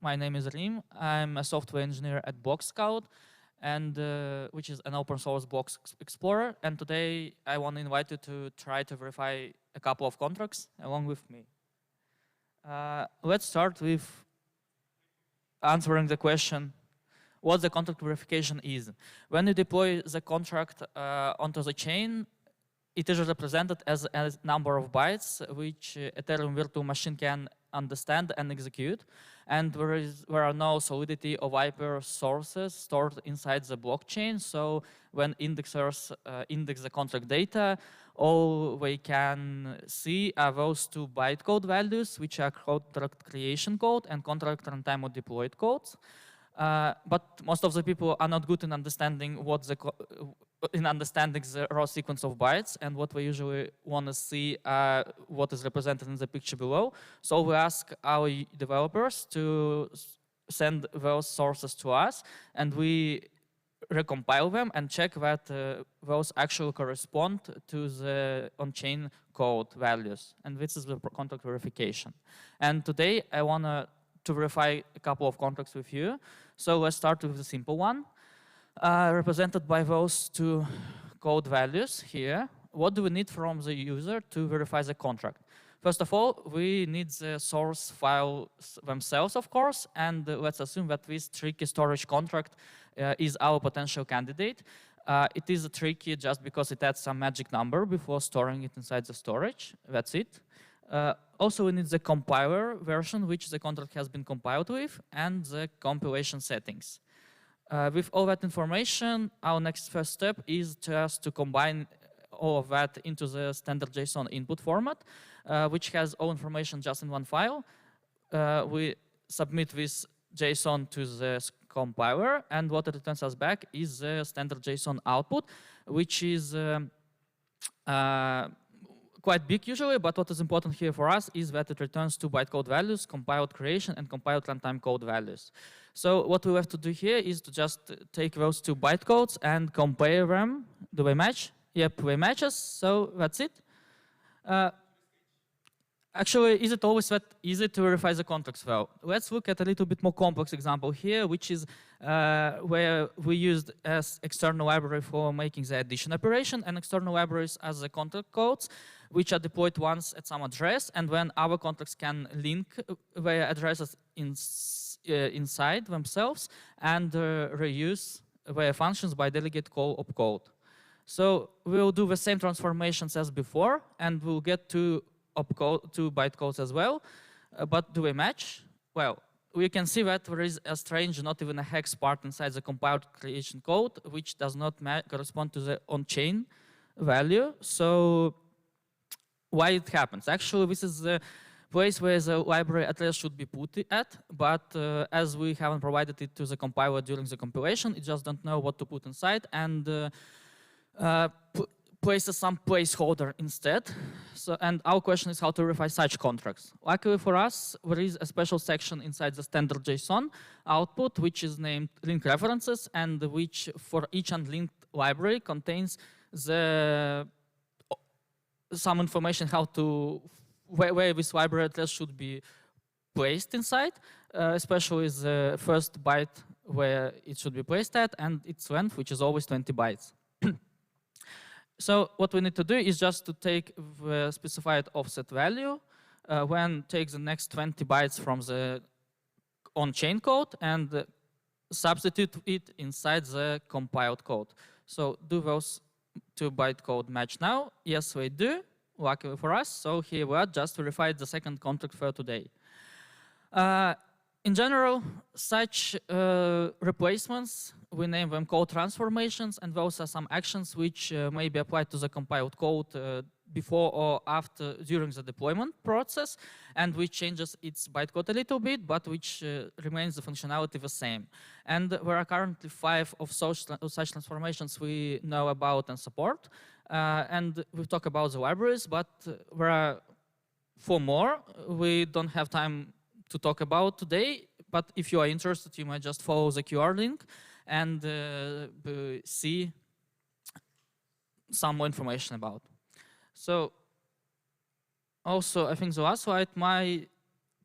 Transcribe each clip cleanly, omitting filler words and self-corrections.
My name is Rim. I'm a software engineer at Block Scout, and which is an open source block explorer. And today I want to invite you to try to verify a couple of contracts along with me. Let's start with answering the question, what the contract verification is. When you deploy the contract onto the chain, it is represented as a number of bytes, which Ethereum virtual machine can understand and execute. And there are no solidity or hyper sources stored inside the blockchain. So when indexers index the contract data, all they can see are those two bytecode values, which are contract creation code and contract runtime or deployed codes. But most of the people are not good in understanding the raw sequence of bytes, and what we usually want to see what is represented in the picture below. So we ask our developers to send those sources to us, and we recompile them and check that those actually correspond to the on-chain code values. And this is the contract verification. And today I want to verify a couple of contracts with you. So let's start with the simple one, represented by those two code values here. What do we need from the user to verify the contract? First of all, we need the source files themselves, of course, and let's assume that this tricky storage contract is our potential candidate. It is tricky just because it adds some magic number before storing it inside the storage. That's it. Also, we need the compiler version, which the contract has been compiled with, and the compilation settings. With all that information, our next first step is just to combine all of that into the standard JSON input format, which has all information just in one file. We submit this JSON to the compiler, and what it returns us back is the standard JSON output, which is quite big usually, but what is important here for us is that it returns two bytecode values, compiled creation and compiled runtime code values. So what we have to do here is to just take those two bytecodes and compare them. Do they match? Yep, they matches, so that's it. Actually, is it always that easy to verify the contracts? Well, let's look at a little bit more complex example here, which is where we used as external library for making the addition operation, and external libraries as the contract codes, which are deployed once at some address, and when our contracts can link their addresses inside themselves and reuse their functions by delegate call opcode. So we'll do the same transformations as before, and we'll get two bytecodes as well. But do they match? Well, we can see that there is a strange, not even a hex part inside the compiled creation code, which does not correspond to the on-chain value. So why it happens? Actually, this is the place where the library address should be put at, but as we haven't provided it to the compiler during the compilation, it just don't know what to put inside, and places some placeholder instead. So, and our question is how to verify such contracts. Luckily for us, there is a special section inside the standard JSON output, which is named link references, and which for each unlinked library contains some information how to where this library address should be placed inside, especially the first byte where it should be placed at, and its length, which is always 20 bytes. So what we need to do is just to take the specified offset value, when take the next 20 bytes from the on-chain code and substitute it inside the compiled code. So do those two byte code match now? Yes, we do, luckily for us. So here we are, just verified the second contract for today. In general, such replacements, we name them code transformations, and those are some actions which may be applied to the compiled code before or after, during the deployment process, and which changes its bytecode a little bit, but which remains the functionality the same. And there are currently 5 of such transformations we know about and support. And we've talked about the libraries, but there are 4 more we don't have time to talk about today, but if you are interested, you might just follow the QR link and see some more information about. So also, I think the last slide, my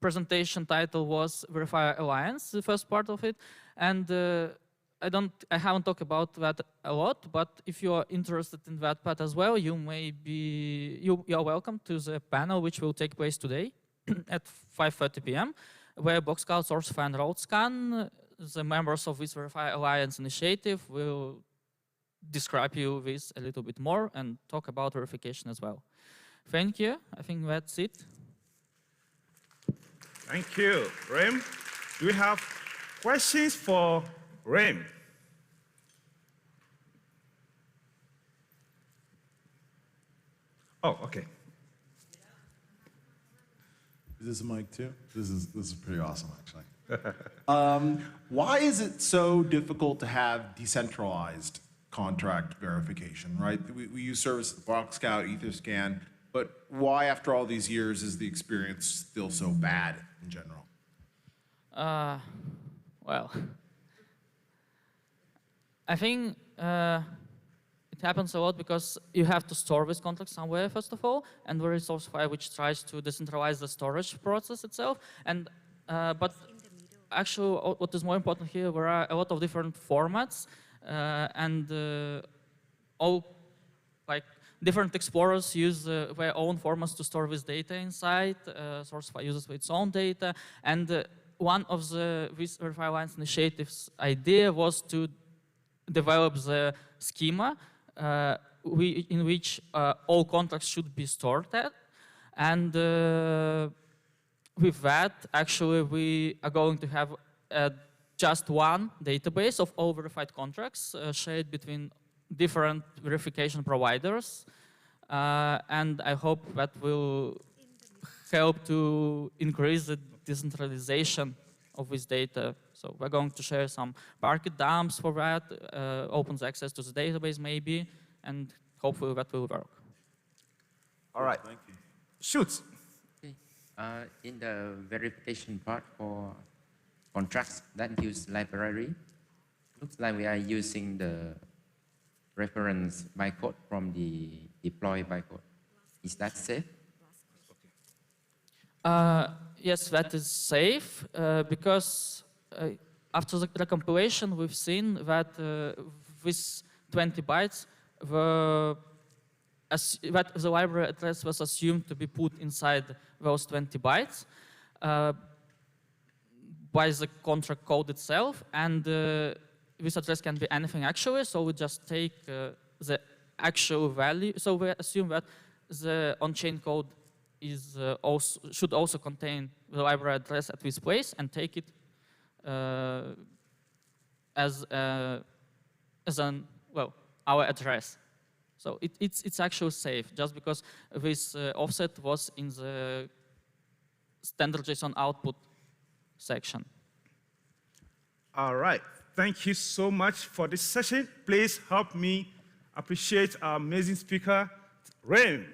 presentation title was Verifier Alliance, the first part of it. And I haven't talked about that a lot, but if you are interested in that part as well, you are welcome to the panel which will take place today at 5:30 p.m., where Boxscout, Sourcify, and RoadScan, the members of this Verifier Alliance initiative, will describe you this a little bit more and talk about verification as well. Thank you. I think that's it. Thank you, Rim. Do we have questions for Rim? Oh, okay. Is this a mic too? This is pretty awesome, actually. Why is it so difficult to have decentralized contract verification, right? We use services like Boxscout, Etherscan, but why, after all these years, is the experience still so bad in general? Well, I think it happens a lot because you have to store this contract somewhere, first of all, and there is Sourcify which tries to decentralize the storage process itself. And but actually, what is more important here, there are a lot of different formats, and all like different explorers use their own formats to store this data inside. Sourcify uses its own data, and one of this Verifier Alliance initiative's idea was to develop the schema in which all contracts should be stored at. And with that, actually, we are going to have just one database of all verified contracts shared between different verification providers. And I hope that will help to increase the decentralization of this data. So we're going to share some Parquet dumps for that, opens access to the database maybe, and hopefully that will work. All right. Thank you. Shoot. Okay. In the verification part for contracts that use library, looks like we are using the reference bytecode from the deploy bytecode. Is that safe? Yes, that is safe because after the compilation, we've seen that with 20 bytes, that the library address was assumed to be put inside those 20 bytes by the contract code itself, and this address can be anything actually, so we just take the actual value. So we assume that the on-chain code is should also contain the library address at this place and take it as our address. So it's actually safe just because this offset was in the standard JSON output section. All right. Thank you so much for this session. Please help me appreciate our amazing speaker, Rim.